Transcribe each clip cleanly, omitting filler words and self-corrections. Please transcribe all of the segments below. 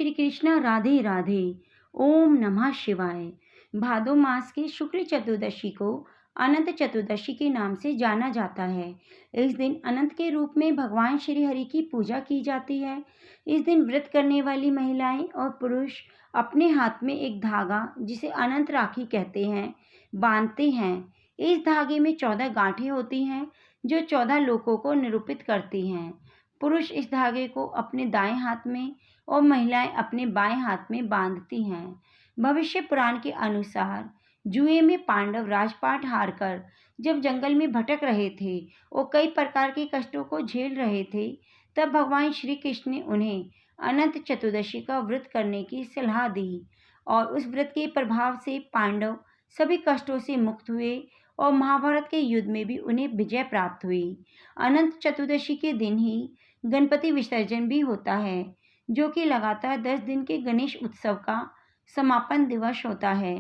श्री कृष्ण, राधे राधे। ओम नमः शिवाय। भादो मास की शुक्ल चतुर्दशी को अनंत चतुर्दशी के नाम से जाना जाता है। इस दिन अनंत के रूप में भगवान श्री हरि की पूजा की जाती है। इस दिन व्रत करने वाली महिलाएं और पुरुष अपने हाथ में एक धागा, जिसे अनंत राखी कहते हैं, बांधते हैं। इस धागे में 14 गांठें होती हैं जो 14 लोकों को निरूपित करती हैं। पुरुष इस धागे को अपने दाएं हाथ में और महिलाएं अपने बाएं हाथ में बांधती हैं। भविष्य पुराण के अनुसार जुए में पांडव राजपाट हारकर जब जंगल में भटक रहे थे और कई प्रकार के कष्टों को झेल रहे थे, तब भगवान श्री कृष्ण ने उन्हें अनंत चतुर्दशी का व्रत करने की सलाह दी और उस व्रत के प्रभाव से पांडव सभी कष्टों से मुक्त हुए और महाभारत के युद्ध में भी उन्हें विजय प्राप्त हुई। अनंत चतुर्दशी के दिन ही गणपति विसर्जन भी होता है, जो कि लगातार 10 दिन के गणेश उत्सव का समापन दिवस होता है।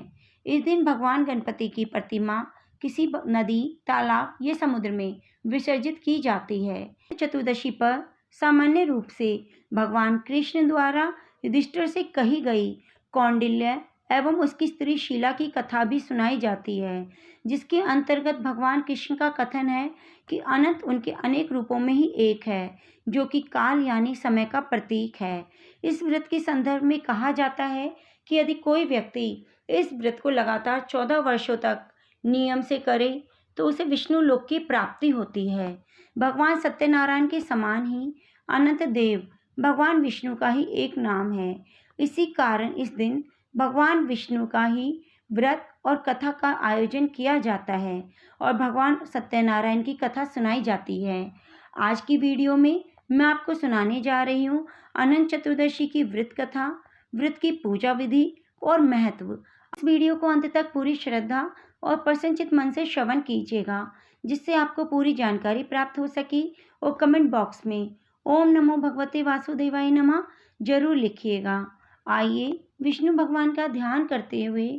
इस दिन भगवान गणपति की प्रतिमा किसी नदी, तालाब या समुद्र में विसर्जित की जाती है। चतुर्दशी पर सामान्य रूप से भगवान कृष्ण द्वारा युधिष्ठिर से कही गई कौंडिल्य एवं उसकी स्त्री शीला की कथा भी सुनाई जाती है, जिसके अंतर्गत भगवान कृष्ण का कथन है कि अनंत उनके अनेक रूपों में ही एक है, जो कि काल यानी समय का प्रतीक है। इस व्रत के संदर्भ में कहा जाता है कि यदि कोई व्यक्ति इस व्रत को लगातार 14 वर्षों तक नियम से करे तो उसे विष्णु लोक की प्राप्ति होती है। भगवान सत्यनारायण के समान ही अनंत देव भगवान विष्णु का ही एक नाम है। इसी कारण इस दिन भगवान विष्णु का ही व्रत और कथा का आयोजन किया जाता है और भगवान सत्यनारायण की कथा सुनाई जाती है। आज की वीडियो में मैं आपको सुनाने जा रही हूँ अनंत चतुर्दशी की व्रत कथा, व्रत की पूजा विधि और महत्व। इस वीडियो को अंत तक पूरी श्रद्धा और प्रसन्नचित मन से श्रवण कीजिएगा, जिससे आपको पूरी जानकारी प्राप्त हो सके। और कमेंट बॉक्स में ओम नमो भगवते वासुदेवाय नमः जरूर लिखिएगा। आइए विष्णु भगवान का ध्यान करते हुए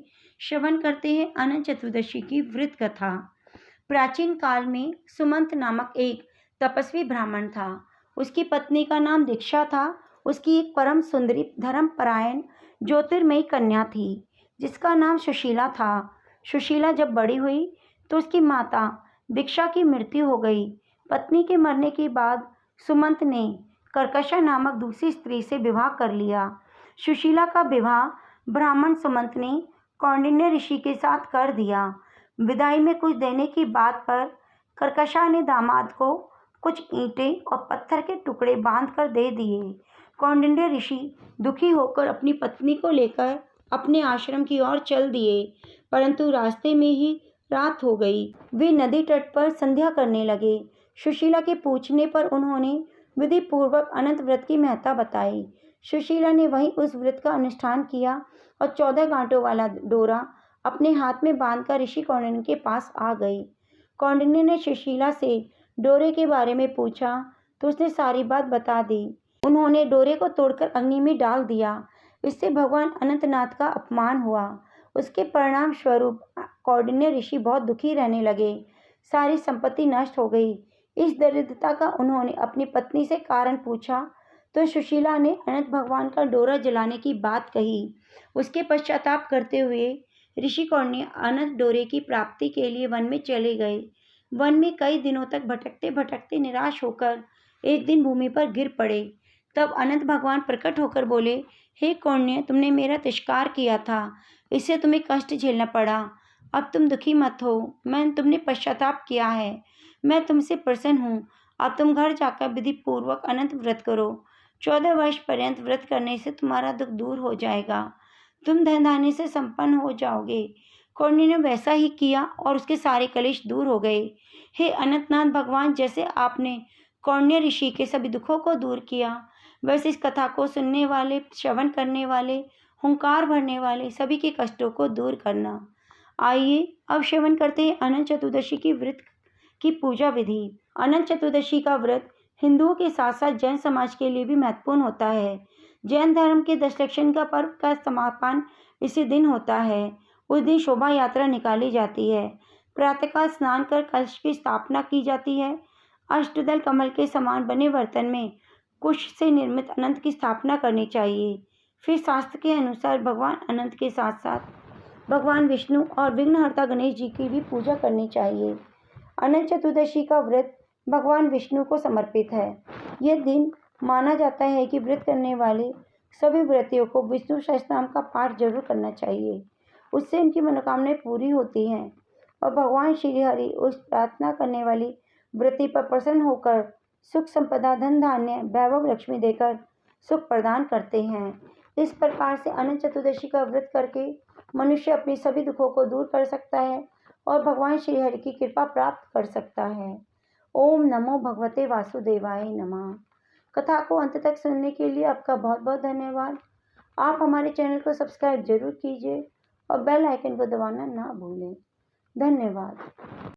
श्रवण करते हैं अनंत चतुर्दशी की व्रत कथा। प्राचीन काल में सुमंत नामक एक तपस्वी ब्राह्मण था। उसकी पत्नी का नाम दीक्षा था। उसकी एक परम सुंदरी, धर्मपरायण, ज्योतिर्मयी कन्या थी, जिसका नाम सुशीला था। सुशीला जब बड़ी हुई तो उसकी माता दीक्षा की मृत्यु हो गई। पत्नी के मरने के बाद सुमंत ने कर्कशा नामक दूसरी स्त्री से विवाह कर लिया। सुशीला का विवाह ब्राह्मण सुमंत ने कौंडिन्य ऋषि के साथ कर दिया। विदाई में कुछ देने की बात पर कर्कशा ने दामाद को कुछ ईंटें और पत्थर के टुकड़े बांधकर दे दिए। कौंडिन्य ऋषि दुखी होकर अपनी पत्नी को लेकर अपने आश्रम की ओर चल दिए, परंतु रास्ते में ही रात हो गई। वे नदी तट पर संध्या करने लगे। सुशीला के पूछने पर उन्होंने विधि पूर्वक अनंत व्रत की महत्ता बताई। सुशीला ने वहीं उस व्रत का अनुष्ठान किया और 14 गांठों वाला डोरा अपने हाथ में बांधकर ऋषि कौंडिन्य के पास आ गई। कौंडिन्य ने सुशीला से डोरे के बारे में पूछा तो उसने सारी बात बता दी। उन्होंने डोरे को तोड़कर अग्नि में डाल दिया। इससे भगवान अनंतनाथ का अपमान हुआ। उसके परिणाम स्वरूप कौंडिन्य ऋषि बहुत दुखी रहने लगे। सारी संपत्ति नष्ट हो गई। इस दरिद्रता का उन्होंने अपनी पत्नी से कारण पूछा तो सुशीला ने अनंत भगवान का डोरा जलाने की बात कही। उसके पश्चाताप करते हुए ऋषि कौंडिन्य अनंत डोरे की प्राप्ति के लिए वन में चले गए। वन में कई दिनों तक भटकते भटकते निराश होकर एक दिन भूमि पर गिर पड़े। तब अनंत भगवान प्रकट होकर बोले, हे कौंडिन्य, तुमने मेरा तिरस्कार किया था, इससे तुम्हें कष्ट झेलना पड़ा। अब तुम दुखी मत हो, मैंने तुमने पश्चाताप किया है, मैं तुमसे प्रसन्न हूँ। अब तुम घर जाकर विधि पूर्वक अनंत व्रत करो। 14 वर्ष पर्यंत व्रत करने से तुम्हारा दुख दूर हो जाएगा, तुम धन धान्य से संपन्न हो जाओगे। कौंडिन्य ने वैसा ही किया और उसके सारे कलेश दूर हो गए। हे अनंतनाथ भगवान, जैसे आपने कौंडिन्य ऋषि के सभी दुखों को दूर किया, वैसे इस कथा को सुनने वाले, श्रवण करने वाले, हुंकार भरने वाले सभी के कष्टों को दूर करना। आइए अब श्रवण करते हैं अनंत चतुर्दशी की व्रत की पूजा विधि। अनंत चतुर्दशी का व्रत हिंदुओं के साथ साथ जैन समाज के लिए भी महत्वपूर्ण होता है। जैन धर्म के दशलक्षण का पर्व का समापन इसी दिन होता है। उस दिन शोभा यात्रा निकाली जाती है। प्रातःकाल स्नान कर कलश की स्थापना की जाती है। अष्टदल कमल के समान बने बर्तन में कुश से निर्मित अनंत की स्थापना करनी चाहिए। फिर शास्त्र के अनुसार भगवान अनंत के साथ साथ भगवान विष्णु और विघ्नहर्ता गणेश जी की भी पूजा करनी चाहिए। अनंत चतुर्दशी का व्रत भगवान विष्णु को समर्पित है। यह दिन माना जाता है कि व्रत करने वाले सभी व्रतियों को विष्णु सहस्त्रनाम का पाठ जरूर करना चाहिए। उससे उनकी मनोकामनाएं पूरी होती हैं और भगवान श्री हरि उस प्रार्थना करने वाली व्रति पर प्रसन्न होकर सुख संपदा, धन धान्य, वैभव, लक्ष्मी देकर सुख प्रदान करते हैं। इस प्रकार से अनंत चतुर्दशी का व्रत करके मनुष्य अपनी सभी दुखों को दूर कर सकता है और भगवान श्री हरि की कृपा प्राप्त कर सकता है। ओम नमो भगवते वासुदेवाय नमः। कथा को अंत तक सुनने के लिए आपका बहुत बहुत धन्यवाद। आप हमारे चैनल को सब्सक्राइब जरूर कीजिए और बेल आइकन को दबाना ना भूलें। धन्यवाद।